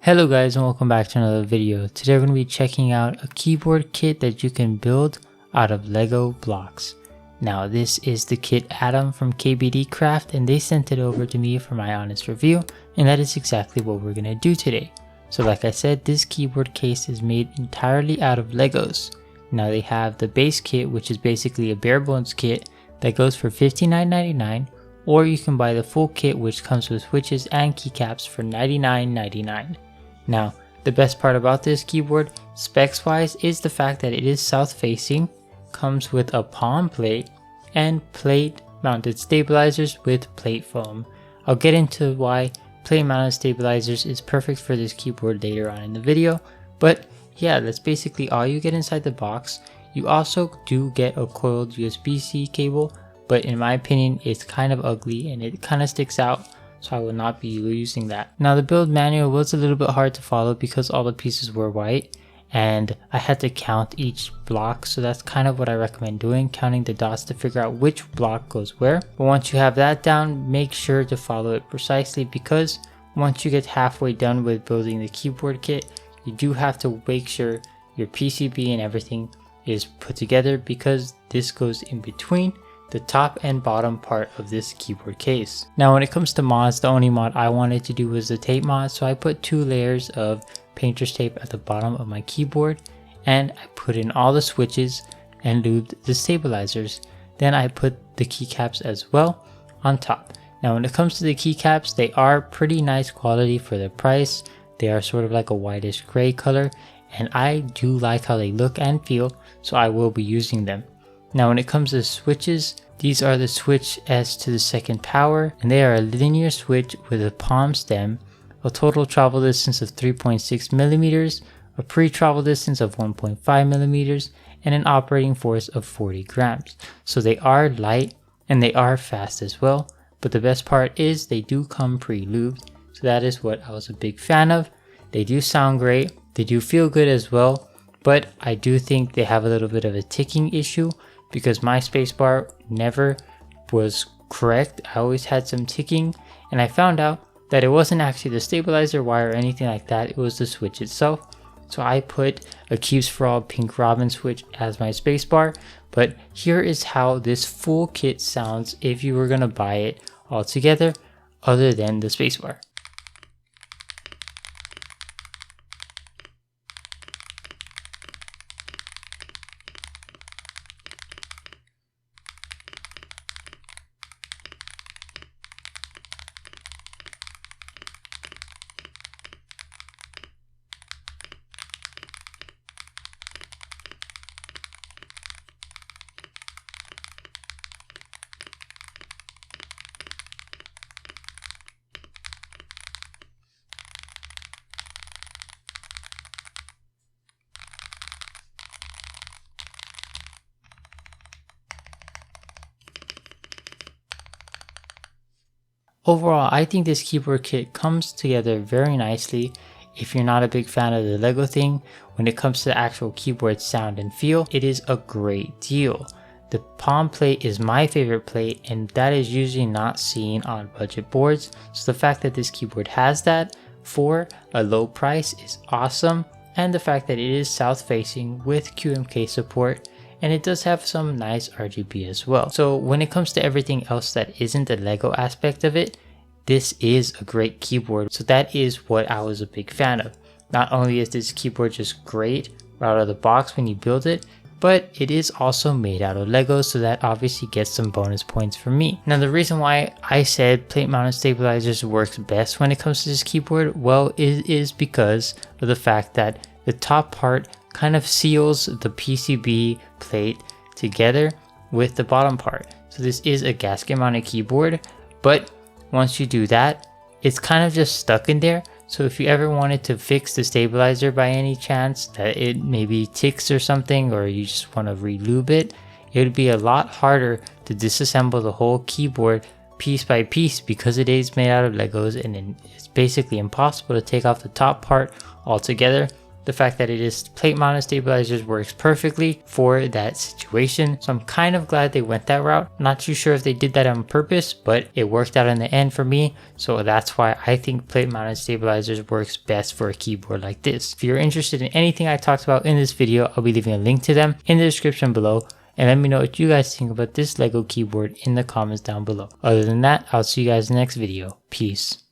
Hello guys and welcome back to another video. Today we're going to be checking out a keyboard kit that you can build out of Lego blocks. Now this is the kit Adam from KBDcraft and they sent it over to me for my honest review, and that is exactly what we're going to do today. So like I said, this keyboard case is made entirely out of Legos. Now they have the base kit, which is basically a bare bones kit that goes for $59.99, or you can buy the full kit which comes with switches and keycaps for $99.99. Now, the best part about this keyboard, specs wise, is the fact that it is south facing, comes with a palm plate, and plate mounted stabilizers with plate foam. I'll get into why plate mounted stabilizers is perfect for this keyboard later on in the video, but yeah, that's basically all you get inside the box. You also do get a coiled USB-C cable, but in my opinion, it's kind of ugly and it kind of sticks out. So I will not be using that. Now the build manual was a little bit hard to follow because all the pieces were white and I had to count each block, so that's kind of what I recommend doing, counting the dots to figure out which block goes where. But once you have that down, make sure to follow it precisely, because once you get halfway done with building the keyboard kit, you do have to make sure your PCB and everything is put together, because this goes in between the top and bottom part of this keyboard case. Now when it comes to mods, the only mod I wanted to do was the tape mod, so I put 2 layers of painter's tape at the bottom of my keyboard, and I put in all the switches and lubed the stabilizers. Then I put the keycaps as well on top. Now when it comes to the keycaps, they are pretty nice quality for the price. They are sort of like a whitish gray color, and I do like how they look and feel, so I will be using them. Now when it comes to switches, these are the switch S to the second power, and they are a linear switch with a palm stem, a total travel distance of 3.6 millimeters, a pre-travel distance of 1.5 millimeters, and an operating force of 40 grams. So they are light and they are fast as well, but the best part is they do come pre-lubed, so that is what I was a big fan of. They do sound great, they do feel good as well, but I do think they have a little bit of a ticking issue, because my spacebar never was correct. I always had some ticking, and I found out that it wasn't actually the stabilizer wire or anything like that, it was the switch itself. So I put a Keeps for All Pink Robin switch as my spacebar, but here is how this full kit sounds if you were going to buy it all together other than the spacebar. Overall, I think this keyboard kit comes together very nicely. If you're not a big fan of the Lego thing, when it comes to the actual keyboard sound and feel, it is a great deal. The palm plate is my favorite plate, and that is usually not seen on budget boards, so the fact that this keyboard has that for a low price is awesome, and the fact that it is south facing with QMK support, and it does have some nice RGB as well. So when it comes to everything else that isn't the Lego aspect of it, this is a great keyboard. So that is what I was a big fan of. Not only is this keyboard just great right out of the box when you build it, but it is also made out of Lego, so that obviously gets some bonus points for me. Now the reason why I said plate mounted stabilizers works best when it comes to this keyboard, well, it is because of the fact that the top part kind of seals the PCB plate together with the bottom part. So this is a gasket mounted keyboard, but once you do that, it's kind of just stuck in there. So if you ever wanted to fix the stabilizer by any chance, that it maybe ticks or something, or you just want to re-lube it, it would be a lot harder to disassemble the whole keyboard piece by piece, because it is made out of Legos and it's basically impossible to take off the top part altogether the fact that it is plate mounted stabilizers works perfectly for that situation. So I'm kind of glad they went that route. Not too sure if they did that on purpose, but it worked out in the end for me. So that's why I think plate mounted stabilizers works best for a keyboard like this. If you're interested in anything I talked about in this video, I'll be leaving a link to them in the description below. And let me know what you guys think about this Lego keyboard in the comments down below. Other than that, I'll see you guys in the next video. Peace.